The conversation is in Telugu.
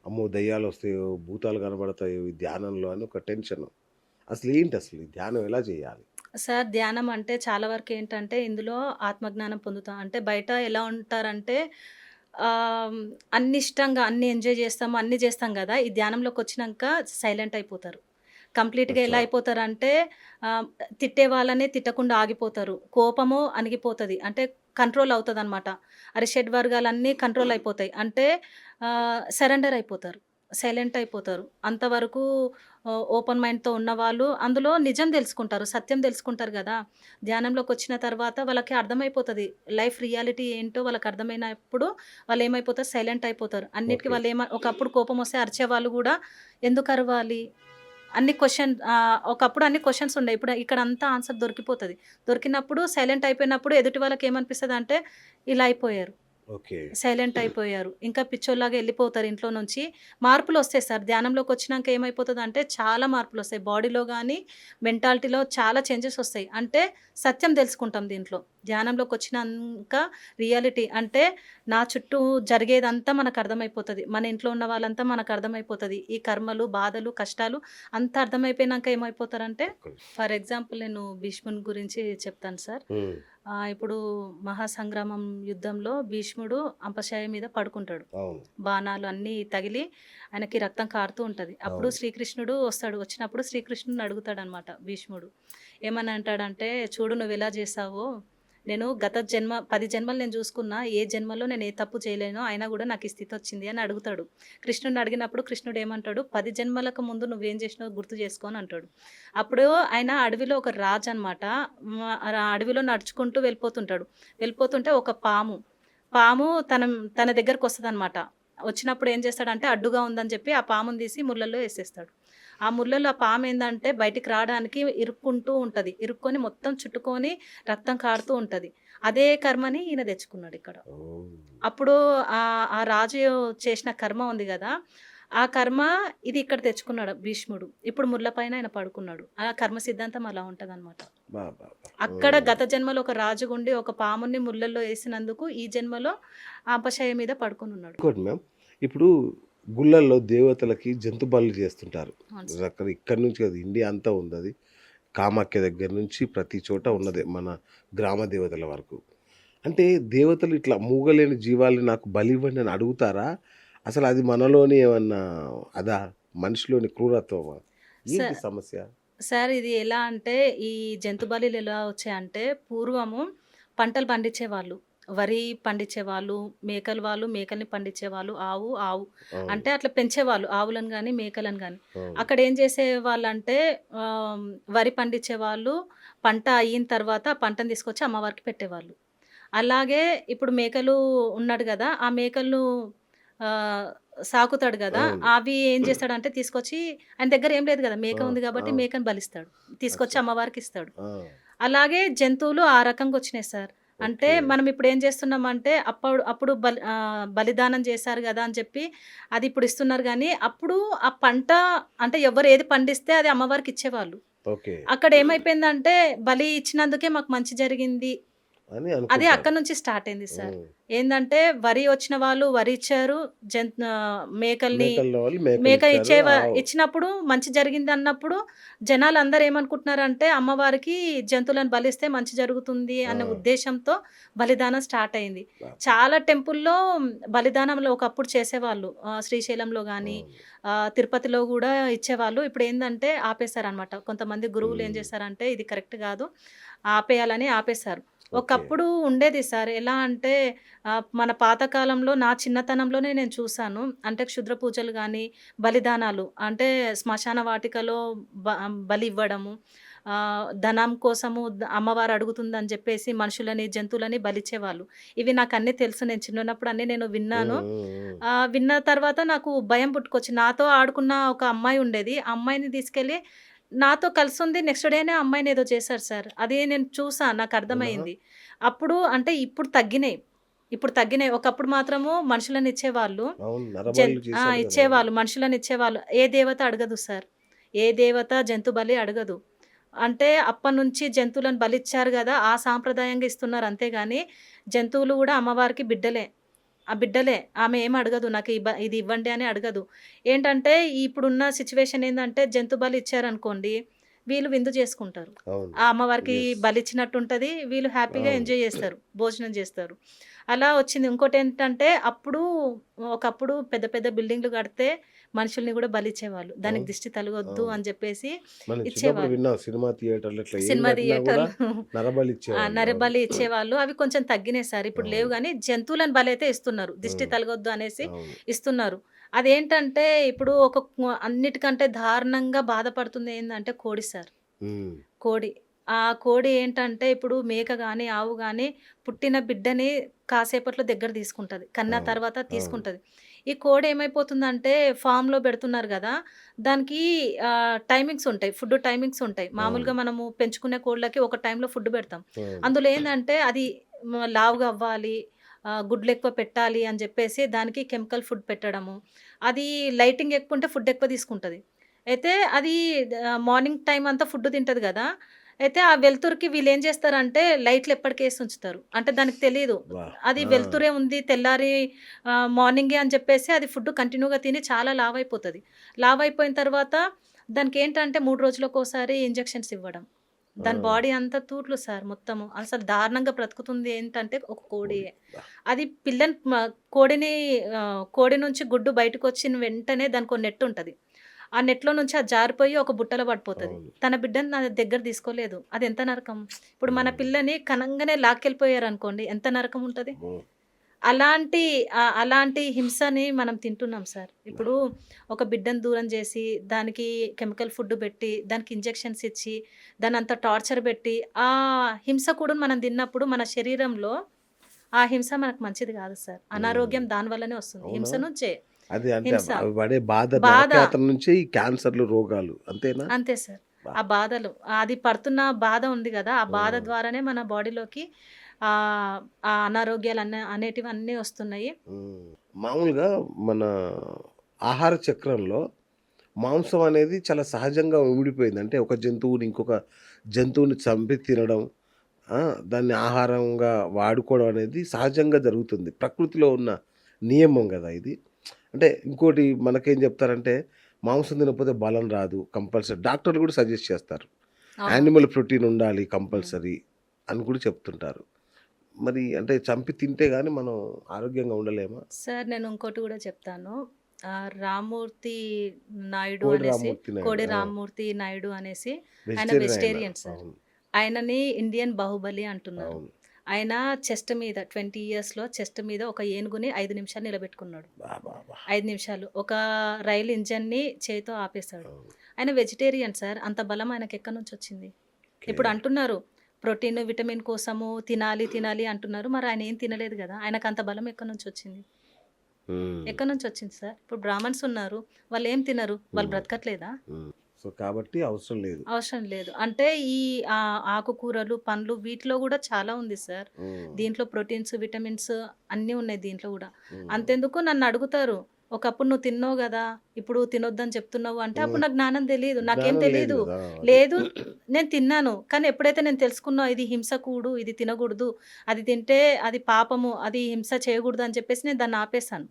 అమ్మో! దెయ్యాలొస్తాయో, భూతాలు కనబడతాయో ఈ ధ్యానంలో అని ఒక టెన్షను. అసలేంటసలు ఈ ధ్యానం ఎలా చేయాలి? సార్ ధ్యానం అంటే చాలా వరకేంటంటే ఇందులో ఆత్మజ్ఞానం పొందుతాం. అంటే బయట ఎలా ఉంటారంటే ఆహ్, అన్ని ఇష్టంగా అన్నీ ఎంజాయ్ చేస్తాము, అన్నీ చేస్తాం గదా! ఈ ధ్యానంలోకొచ్చినంక సైలెంట్ అయిపోతారు. కంప్లీట్‌గా ఎలా అచ్చా! అయిపోతారంటే ఆహ్, తిట్టే వాళ్ళని తిట్టకుండా ఆగిపోతారు. కోపము అణిగిపోతది. అంటే కంట్రోల్ అవుతదనమాట. అరిషడ్ వర్గాలన్నీ కంట్రోల్ అయిపోతాయి. అంటే సరెండర్ అయిపోతారు. సైలెంట్ అయిపోతారు. అంతవరకు ఓపెన్ మైండ్‌తో ఉన్నవాళ్ళు అందులో నిజం తెలుసుకుంటారు. సత్యం తెలుసుకుంటారు గదా! ధ్యానంలోకొచ్చిన తర్వాత వాళ్ళకి అర్థమైపోతది. లైఫ్ రియాలిటీ ఏంటో వాళ్ళకర్థమైనప్పుడు వాళ్ళేమైపోతారు సైలెంట్ అయిపోతారు. అన్నిటికి ఓకే. ఒకప్పుడు కోపమొస్తే అరిచేవాళ్ళు గూడా ఎందుకరవాలి? ఒకప్పుడు అన్ని క్వెషన్స్ ఉండేయి. ఇప్పుడు ఇక్కడంతా ఆన్సర్ దొరికిపోతది. దొరికినప్పుడు సైలెంట్ అయిపోయినప్పుడు ఎదుటి వాళ్ళకేమనిపిస్తదంటే ఇలా అయిపోయారు. ఓకే. సైలెంట్ అయిపోయారు. ఇంకా పిచ్చోల్లాగా ఎళ్ళిపోతారు ఇంట్లో నుంచి. మార్పులొస్తాయి సార్. ధ్యానంలోకొచ్చినాక ఏమైపోతదంటే చాలా మార్పులొస్తాయి. బాడీలో గాని, మెంటాలిటీలో చాలా చేంజెస్ ఒస్తాయి. అంటే సత్యం దెలుసుకుంటాం దీంట్లో. ధ్యానంలోకొచ్చినంక రియాలిటీ అంటే నా చుట్టూ జరిగేదంతా మనకర్థమైపోతది. మన ఇంట్లో ఉన్న వాళ్ళంతా మనకర్థమైపోతది. ఈ కర్మలు, బాధలు, కష్టాలు అంతా అర్థమైపోయినాక ఏమైపోతారంటే ఒక్క నిమిషం. ఫర్ ఎగ్జాంపుల్ నేను భీష్ముని గురించి చెప్తాను సార్. హ్మ్. ఇప్పుడు మహాసంగ్రామం యుద్ధంలో భీష్ముడు అంపశయ్య మీద పడుకుంటాడు. అవును. బాణాలు అన్నీ తగిలి ఆయనకి రక్తం కారుతూ ఉంటది. అప్పుడు అవును. శ్రీకృష్ణుడు వస్తాడు. వచ్చినప్పుడు శ్రీకృష్ణుడిని అడుగుతాడనమాట భీష్ముడు. ఏమని అంటాడంటే, "చూడు నువ్వెలా చేశావో, నేను గత జన్మ 10 జన్మలు నేను చూసుకున్నా. ఏ జన్మలో నేను ఏ తప్పు చేయలేనో అయినా గూడా నాకు ఈ స్థితొచ్చింది" అని అడుగుతాడు. కృష్ణుడిని అడిగినప్పుడు కృష్ణుడు ఏమంటాడు, "10 జన్మలకు ముందు నువ్వేం చేసినావో గుర్తు చేసుకో" అని అంటాడు. అప్పుడు ఆయన అడవిలో ఒక రాజనమాట. అడవిలో నడుచుకుంటూ వెళ్ళిపోతుంటాడు. వెళ్ళిపోతుంటే ఒక పాము తన దగ్గరకొస్తదనమాట. వచ్చినప్పుడు ఏం చేస్తాడంటే అడ్డుగా ఉందని చెప్పి ఆ పాముని తీసి ముళ్ళల్లో ఏసేస్తాడు. ఆ ముళ్ళలో ఆ పామేందంటే బయటికి రాడానికి ఇరుక్కుంటూ ఉంటది. ఇరుక్కొని మొత్తం చుట్టుకొని రక్తం కారుతూ ఉంటది. అదే కర్మని ఈయన తెచ్చుకున్నాడిక్కడ. ఓహ్! అప్పుడు ఆ రాజు చేసిన కర్మ ఉంది గదా! ఆ కర్మ ఇది ఇక్కడ తెచ్చుకున్నాడు భీష్ముడు. ఇప్పుడు ముళ్ళ పైన ఆయన పడుకున్నాడు. ఆ కర్మ సిద్ధాంతం అలా ఉంటదనమాట. అబ్బబ్బబ్బా! అక్కడ హ్మ్. గత జన్మలో ఒక రాజుగుండి ఒక పాముని ముళ్ళల్లో ఏసినందుకు ఈ జన్మలో ఆపశయ్య మీద పడుకొనున్నాడు. ఇంకోటి మ్యామ్, ఇప్పుడు గుళ్ళల్లో దేవతలకి జంతు బలులు చేస్తుంటారు. అవును సార్. ఇక్కడి నుంచి కాదు ఇండియా అంతా ఉందది. కామాఖ్య దగ్గర నుంచి ప్రతి చోట అవును ఉన్నదే. సార్. మన గ్రామ దేవతల వరకు. అంటే దేవతలు ఇట్లా మూగలేని జీవాల్ని నాకు బలివ్వండి అని అడుగుతారా? అసలది మనలోని ఏమన్నా అదా? మనిషిలోని క్రూరత్వమా? స ఏంటి సమస్య? సార్ ఇది ఎలా అంటే ఈ జంతు బలులు ఎలా వచ్చాయంటే పూర్వము పంటలు పండించేవాళ్ళు. వరి పండించేవాళ్ళు, మేకల్ని పండించేవాళ్ళు, ఆవు అవును. అంటే అట్లా పెంచేవాళ్ళు ఆవులను గాని, మేకలను గాని. అవును. అక్కడేం చేసేవాళ్ళంటే వరి పండించేవాళ్ళు, పంట అయిన తర్వాత ఆ పంటను తీసుకొచ్చి అమ్మవారికి పెట్టేవాళ్ళు. అలాగే ఇప్పుడు మేకలు ఉన్నాడు గదా! ఆ మేకలను ఆహ్, సాకుతాడు గదా! అవును. అవి ఏం చేస్తాడంటే తీసుకొచ్చి ఆయన దగ్గర ఏం లేదు గదా! మేక ఆ! ఉంది గాబట్టి అవును. మేకని బలిస్తాడు. తీసుకొచ్చి అచ్చా! అమ్మవారికిస్తాడు. ఆ! అలాగే జంతువులు ఆ రకంగొచ్చినాయి సార్. అంటే ఓకే. మనం ఇప్పుడేం చేస్తున్నామంటే అప్పుడు బలిదానం చేశారు గదా! అని చెప్పి అది ఇప్పుడు ఇస్తున్నారు గానీ, అప్పుడు ఆ పంట అంటే ఎవరు ఏది పండిస్తే అది అమ్మవారికిచ్చేవాళ్ళు. ఓకే. అక్కడేమైపోయిందంటే బలి ఇచ్చినందుకే మాకు మంచి జరిగింది అని అది అనుకుంటారు. అక్కడి నుంచి స్టార్ట్ అయింది సార్. హ్మ్. ఏందంటే వరి వచ్చిన వాళ్ళు వరి ఇచ్చారు. మేకల్ని మేకలున్న వాళ్ళు మేక మేకలిచ్చారు. ఇచ్చినప్పుడు మంచి జరిగిందన్నప్పుడు జనాలందరూ ఏమనుకుంటున్నారంటే అమ్మవారికి జంతువులను బలిస్తే మంచి జరుగుతుంది ఆ! అన్న ఉద్దేశ్యంతో బలిదానం స్టార్ట్ అయింది. అబ్బబ్బా! చాలా టెంపుల్‌లో బలిదానంలో ఒకప్పుడు చేసేవాళ్ళు. శ్రీశైలంలో గాని, అవును. తిరుపతిలో గూడా ఇచ్చేవాళ్ళు. ఇప్పుడేందంటే ఆపేసారనమాట. కొంతమంది గురువులు ఏం హ్మ్. చేశారంటే ఇది కరెక్ట్ గాదు. ఆపేయాలని ఆపేశారు. ఓకే. ఒకప్పుడు ఉండేది సార్. ఎలా అంటే మన పాతకాలంలో నా చిన్నతనంలోనే నేను చూసాను. అంటే క్షుద్ర పూజలు గాని, బలిదానాలు అంటే శ్మశాన వాటికలో బ బలివ్వడము. ధనం కోసము అమ్మవారు అడుగుతుందని జెప్పేసి మనుషులని, జంతువులని బలిచ్చేవాళ్ళు. ఇవి నాకన్నీ తెలుసు. నేను చిన్నగున్నప్పుడు అన్నీ నేను హ్మ్. విన్నాను. హ్మ్. హ్మ్. విన్న తర్వాత నాకు భయం పుట్టుకొచ్చింది. నాతో ఆడుకున్న ఒక అమ్మాయి ఉండేది. ఆ అమ్మాయిని తీసుకెళ్ళి నాతో కలిసుంది. నెక్స్ట్ డేనే ఆ అమ్మాయిని ఏదో చేశారు సార్. అది నేను చూసా. అవునా? నాకర్థమైంది. అప్పుడు అంటే ఇప్పుడు తగ్గినయి. ఇప్పుడు తగ్గినయి. ఒకప్పుడు మాత్రము మనుషులనిచ్చేవాళ్ళు. అవును. నరబలులు చేశారు గదా! అవును. ఇచ్చేవాళ్ళు. మనుషులనిచ్చేవాళ్ళు. ఏ దేవత అడగదు సార్. ఏ దేవత జంతు బలి అడగదు. అంటే అప్పటినుంచి జంతువులను బలిచ్చారు గదా! ఆ సాంప్రదాయంగా ఇస్తున్నారు అంతే గాని, జంతువులు గూడా అమ్మవారికి బిడ్డలే. ఆ బిడ్డలే. ఆమె ఏమి అడగదు. నాకు ఇది ఇవ్వండి అని అడగదు. ఏంటంటే ఇప్పుడున్న సిట్యుయేషన్ ఏందంటే జంతు బలి ఇచ్చారనుకోండి, వీళ్ళు విందు చేసుకుంటారు. అవును. ఆ అమ్మవారికి యెస్. బలిచ్చినట్టుంటది. వీళ్ళు హ్యాపీగా అవును. ఎంజాయ్ చేస్తారు. భోజనం చేస్తారు. అలా వచ్చింది. ఇంకోటేంటంటే ఒకప్పుడు పెద్ద పెద్ద బిల్డింగ్‌లు కడితే మనుషుల్ని గూడా బలిచ్చేవాళ్ళు. దానికి అవును. దిష్టి తలగొద్దు అవును. అని జెప్పేసి మనం చిన్నప్పుడు ఇచ్చేవాళ్ళు. విన్నాం సినిమా థియేటర్‌లో ఇట్లా ఏం సినిమా కట్టినా గూడా థియేటర్లు నరబలి ఇచ్చేవాళ్ళు. అవును. నరబలి ఇచ్చేవాళ్ళు. అవి కొంచెం తగ్గినాయి సార్. ఇప్పుడు లేవు అవును. గానీ, జంతువులను బలైతే ఇస్తున్నారు. దిష్టి హ్మ్. తలగొద్దు అనేసి అవును. ఇస్తున్నారు. అదేంటంటే ఇప్పుడు అన్నిటికంటే దారుణంగా బాధపడుతుంది ఏందంటే కోడి సార్. హ్మ్. కోడి. ఆ కోడి ఏంటంటే ఇప్పుడు మేక గాని, ఆవు గాని పుట్టిన బిడ్డని కాసేపట్లో దగ్గర తీసుకుంటది. కన్న అవును. తర్వాత అవును. తీసుకుంటది. ఈ కోడి ఏమైపోతుందంటే ఫార్మ్‌లో పెడుతున్నారు గదా! దానికి టైమింగ్స్ ఉంటాయి. ఫుడ్ టైమింగ్స్ ఉంటాయి. అవును. మామూలుగా మనము పెంచుకునే కోళ్ళకి ఒక టైంలో ఫుడ్ పెడతాం. అవును. అందులో ఏందంటే అది లావుగా అవ్వాలి, గుడ్లెక్కువ పెట్టాలి అని జెప్పేసి దానికి కెమికల్ ఫుడ్ పెట్టడము. అది లైటింగ్ ఎక్కువుంటే ఫుడ్ ఎక్కువ తీసుకుంటది. అయితే అది మార్నింగ్ టైమ్ అంతా ఫుడ్ తింటది గదా! అయితే ఆ వెలుతురుకి వీళ్ళేం జేస్తారంటే లైట్లు ఎప్పటికేసి ఉంచుతారు. అంటే దానికి తెలీదు. అబ్బా! అది ఆ! వెలుతురే ఉంది తెల్లారి మార్నింగే అని చెప్పేసి అది ఫుడ్ కంటిన్యూగా తిని చాలా లావయిపోతది. లావయిపోయిన తర్వాత దానికేంటంటే 3 రోజులకోసారి ఇంజెక్షన్స్ ఇవ్వడం. ఆ! దాని బాడీ అంతా తూట్లు సార్ మొత్తము. అసలు దారుణంగా బ్రతుకుతుంది ఏంటంటే ఒక కోడి. కోడియే. అబ్బా! అది పిల్లని కోడిని కోడి నుంచి గుడ్డు బయటకొచ్చిన వెంటనే దానికో నెట్టుంటది. ఆ నెట్‌లో నుంచి అది జారిపోయి ఒక బుట్టలో పడిపోతది. అవును. తన బిడ్డని నా దగ్గర తీసుకోలేదు. అదెంత నరకం. ఇప్పుడు మన హ్మ్. పిల్లని కనంగానే లాక్కెళ్ళిపోయారనుకోండి ఎంత నరకం ఉంటది. అమ్మో! అలాంటి అలాంటి హింసని మనం తింటున్నాం సార్. ఇప్పుడు ఒక బిడ్డని దూరం జేసి, దానికి కెమికల్ ఫుడ్ బెట్టి, దానికి ఇంజెక్షన్స్ ఇచ్చి, దాన్నంత టార్చర్ బెట్టి, ఆ హింస కూడా మనం తిన్నప్పుడు మన శరీరంలో ఆ హింస మనకు మంచిది గాదు సార్. హ్మ్. అనారోగ్యం దాని వల్లనే వస్తుంది. అవునా? హింస నుంచే. అది అంటే హింస. అవి పడే బాధ బాధ. నరకయాతన నుంచే ఈ క్యాన్సర్‌లు, రోగాలు అంతేనా? అంతే సార్. అబ్బా! ఆ బాధలు. అది పడుతున్న బాధ ఉంది గదా! ఆ బాధ హ్మ్. ద్వారానే మన బాడీలోకి ఆ అనారోగ్యాలు అనేటివన్నీ వస్తున్నాయి. హ్మ్. మామూలుగా మన ఆహార చక్రంలో మాంసం అనేది చాలా సహజంగా ఇమిడిపోయింది. అంటే ఒక జంతువుని ఇంకొక జంతువుని చంపి తినడం, ఆ! దాన్ని ఆహారంగా వాడుకోవడం అనేది సహజంగా జరుగుతుంది. ప్రకృతిలో ఉన్న నియమం గదా ఇది. అంటే ఇంకోటి మనకేం జెప్తారంటే మాంసం తినకపోతే బలం రాదు కంపల్సరీ. డాక్టర్లు గూడా సజెస్ట్ చేస్తారు. అవును. యానిమల్ ప్రోటీన్ ఉండాలి హ్మ్. కంపల్సరీ అని కూడా చెప్తుంటారు. మరి అంటే చంపి తింటే గాని మనం ఆరోగ్యంగా ఉండలేమా? సార్ నేను ఇంకోటి గూడా చెప్తాను. రామ్మూర్తి నాయుడు కోడి అనేసి, రామ్మూర్తి నాయుడు. కోడి ఆ! రామ్మూర్తి నాయుడు అనేసి ఆయన వెజిటేరియన్ ఆయన. Vegetarian sir. అవును. ఆయనని ఇండియన్ బాహుబలి అంటున్నారు. అవును. ఆయన చెస్ట్ మీద 20 ఇయర్స్‌లో చెస్ట్ మీద ఒక ఏనుగుని 5 నిమిషాలు నిలబెట్టుకున్నాడు. అబ్బబ్బా! 5 నిమిషాలు. ఒక రైలు ఇంజిన్‌ని చేత్తో ఆపేసాడు. అవును. ఆయన వెజిటేరియన్ సార్. అంత బలం ఆయనకెక్కడి నుంచొచ్చింది? ఓకే. ఇప్పుడు అంటున్నారు ప్రోటీన్, విటమిన్ కోసము తినాలి, తినాలి అంటున్నారు. మరి ఆయన ఏం తినలేదు గదా! ఆయనకంత బలం ఎక్కడి నుంచొచ్చింది? హ్మ్. ఎక్కడి నుంచొచ్చింది సార్? ఇప్పుడు బ్రాహ్మణ్స్ ఉన్నారు. వాళ్ళేం తినరు? వాళ్ళు హ్మ్. బ్రతకట్లేదా? హ్మ్. సో, కాబట్టి అవసరం లేదు. అవసరం లేదు. అంటే ఈ ఆకుకూరలు, పండ్లు వీటిలో గూడా చాలా ఉంది సార్. హ్మ్. దీంట్లో ప్రోటీన్స్, విటమిన్స్ అన్నీ ఉన్నాయి దీంట్లో గూడా. హ్మ్. అంతెందుకు నన్నడుగుతారు. ఒకప్పుడు నువ్వు తిన్నావు గదా! ఇప్పుడు తినొద్దని చెప్తున్నావు అంటే అప్పుడు హ్మ్. నాకు జ్ఞానం తెలీదు. నాకేం జ్ఞానం లేదు తెలీదు. గదా! అది. లేదు నేను తిన్నాను. కానీ ఎప్పుడైతే నేను తెలుసుకున్నానో ఇది హింసకూడు, ఇది తినగూడదు, అది తింటే అది పాపము, అది హింస చేయగూడదు అని చెప్పేసి నేను దాన్ని ఆపేసాను.